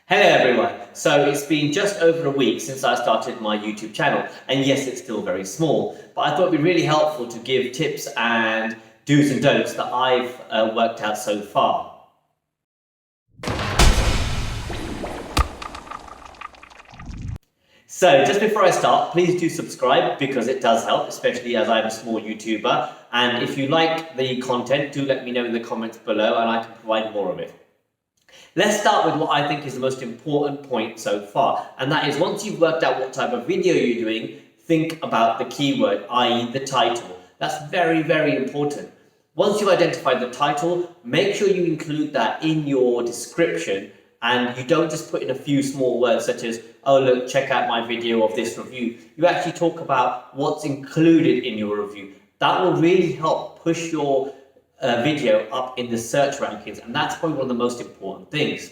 Hello everyone. So it's been just over a week since I started my YouTube channel, and yes, it's still very small, but I thought it'd be really helpful to give tips and do's and don'ts that I've worked out so far. So just before I start, please do subscribe because it does help, especially as I'm a small YouTuber. And if you like the content, do let me know in the comments below and I can provide more of it. Let's start with what I think is the most important point so far, and that is once you've worked out what type of video you're doing, think about the keyword, i.e. the title. That's very, very important. Once you've identified the title, make sure you include that in your description and you don't just put in a few small words such as, oh look, check out my video of this review. You actually talk about what's included in your review. That will really help push your video up in the search rankings, and that's probably one of the most important things.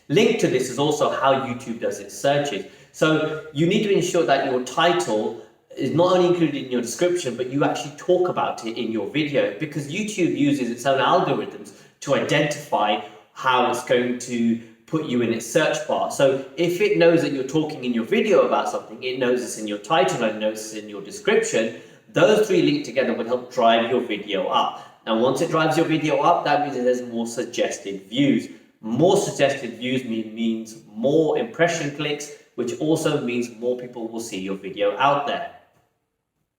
Linked to this is also how YouTube does its searches. So you need to ensure that your title is not only included in your description, but you actually talk about it in your video, because YouTube uses its own algorithms to identify how it's going to put you in its search bar. So if it knows that you're talking in your video about something, it knows it's in your title and knows it's in your description. Those three linked together will help drive your video up. Now, once it drives your video up, that means that there's more suggested views. More suggested views means more impression clicks, which also means more people will see your video out there.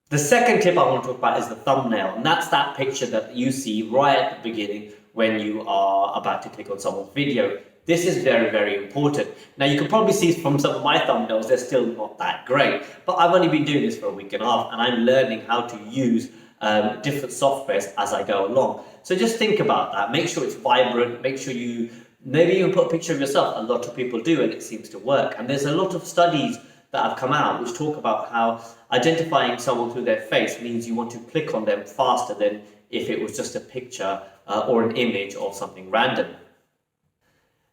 The second tip I want to talk about is the thumbnail, and that's that picture that you see right at the beginning when you are about to click on someone's video. This is very, very important. Now, you can probably see from some of my thumbnails, they're still not that great, but I've only been doing this for a week and a half, and I'm learning how to use different softwares as I go along. So just think about that. Make sure it's vibrant. Make sure maybe you can put a picture of yourself. A lot of people do, and it seems to work. And there's a lot of studies that have come out which talk about how identifying someone through their face means you want to click on them faster than if it was just a picture or an image of something random.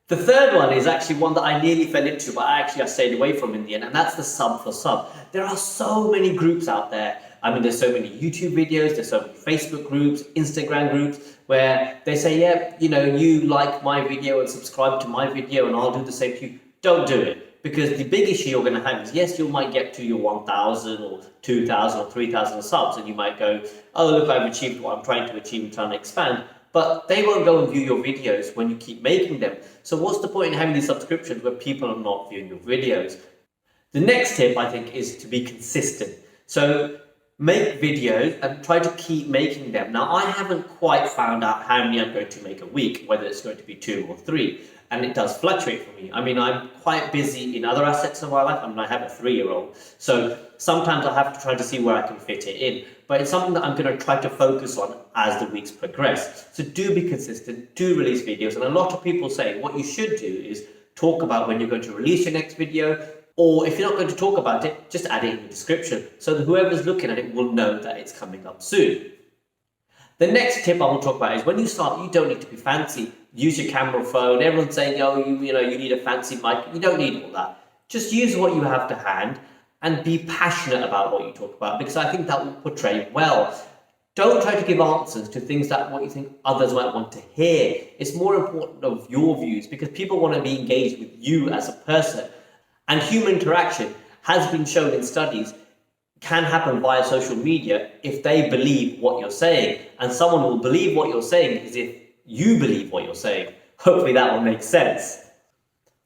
The third one is actually one that I nearly fell into, but I stayed away from in the end, and that's the sub for sub. There are so many groups out there. I mean, there's so many YouTube videos, there's so many Facebook groups, Instagram groups, where they say, yeah, you like my video and subscribe to my video and I'll do the same to you. Don't do it, because the big issue you're going to have is, yes, you might get to your 1,000 or 2,000 or 3,000 subs, and you might go, oh, look, I've achieved what I'm trying to achieve and trying to expand. But they won't go and view your videos when you keep making them. So what's the point in having these subscriptions where people are not viewing your videos? The next tip, I think, is to be consistent. So make videos and try to keep making them. Now, I haven't quite found out how many I'm going to make a week, whether it's going to be 2 or 3. And it does fluctuate for me. I mean, I'm quite busy in other aspects of my life. I mean, I have a 3-year-old. So sometimes I have to try to see where I can fit it in. But it's something that I'm going to try to focus on as the weeks progress. So do be consistent, do release videos. And a lot of people say what you should do is talk about when you're going to release your next video. Or if you're not going to talk about it, just add it in the description so that whoever's looking at it will know that it's coming up soon. The next tip I want to talk about is when you start, you don't need to be fancy. Use your camera phone. Everyone's saying, oh, you need a fancy mic. You don't need all that. Just use what you have to hand and be passionate about what you talk about, because I think that will portray well. Don't try to give answers to things that what you think others might want to hear. It's more important of your views, because people want to be engaged with you as a person. And human interaction has been shown in studies can happen via social media if they believe what you're saying. And someone will believe what you're saying is if you believe what you're saying. Hopefully that will make sense.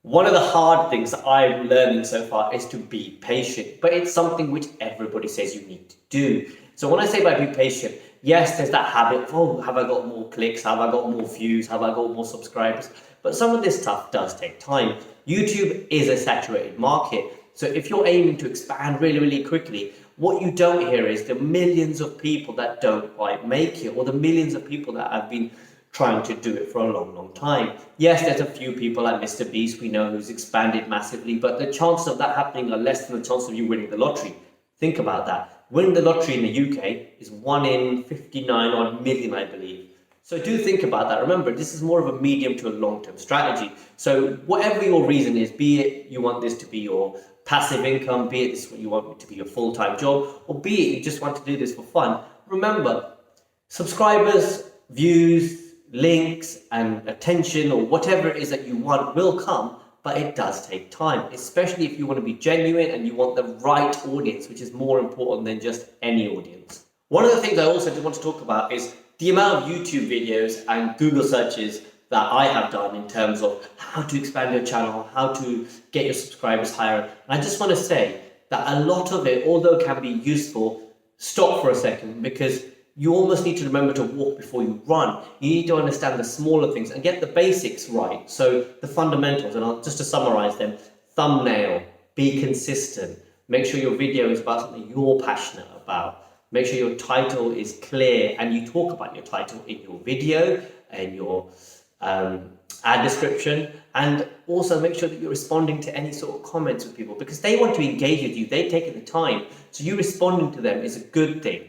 One of the hard things that I'm learning so far is to be patient, but it's something which everybody says you need to do. So when I say by be patient, yes, there's that habit of, oh, have I got more clicks? Have I got more views? Have I got more subscribers? But some of this stuff does take time. YouTube is a saturated market. So if you're aiming to expand really, really quickly, what you don't hear is the millions of people that don't quite make it, or the millions of people that have been trying to do it for a long, long time. Yes, there's a few people like Mr. Beast we know who's expanded massively, but the chances of that happening are less than the chance of you winning the lottery. Think about that. Winning the lottery in the UK is 1 in 59 odd million, I believe. So do think about that. Remember, this is more of a medium to a long-term strategy. So whatever your reason is, be it you want this to be your passive income, be it this what you want it to be your full-time job, or be it you just want to do this for fun, remember, subscribers, views, links and attention or whatever it is that you want will come, but it does take time, especially if you want to be genuine and you want the right audience, which is more important than just any audience. One of the things I also did want to talk about is the amount of YouTube videos and Google searches that I have done in terms of how to expand your channel, how to get your subscribers higher. And I just want to say that a lot of it, although can be useful, stop for a second, because you almost need to remember to walk before you run. You need to understand the smaller things and get the basics right. So the fundamentals, and just to summarize them: thumbnail, be consistent, make sure your video is about something you're passionate about, make sure your title is clear and you talk about your title in your video and your ad description, and also make sure that you're responding to any sort of comments with people, because they want to engage with you, they've taken the time, so you responding to them is a good thing.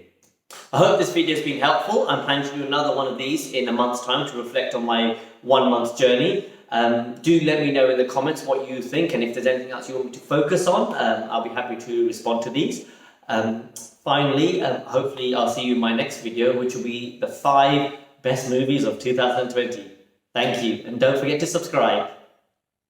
I hope this video has been helpful. I'm planning to do another one of these in a month's time to reflect on my 1 month journey. Do let me know in the comments what you think, and if there's anything else you want me to focus on, I'll be happy to respond to these. Finally, hopefully I'll see you in my next video, which will be the 5 best movies of 2020. Thank you, and don't forget to subscribe.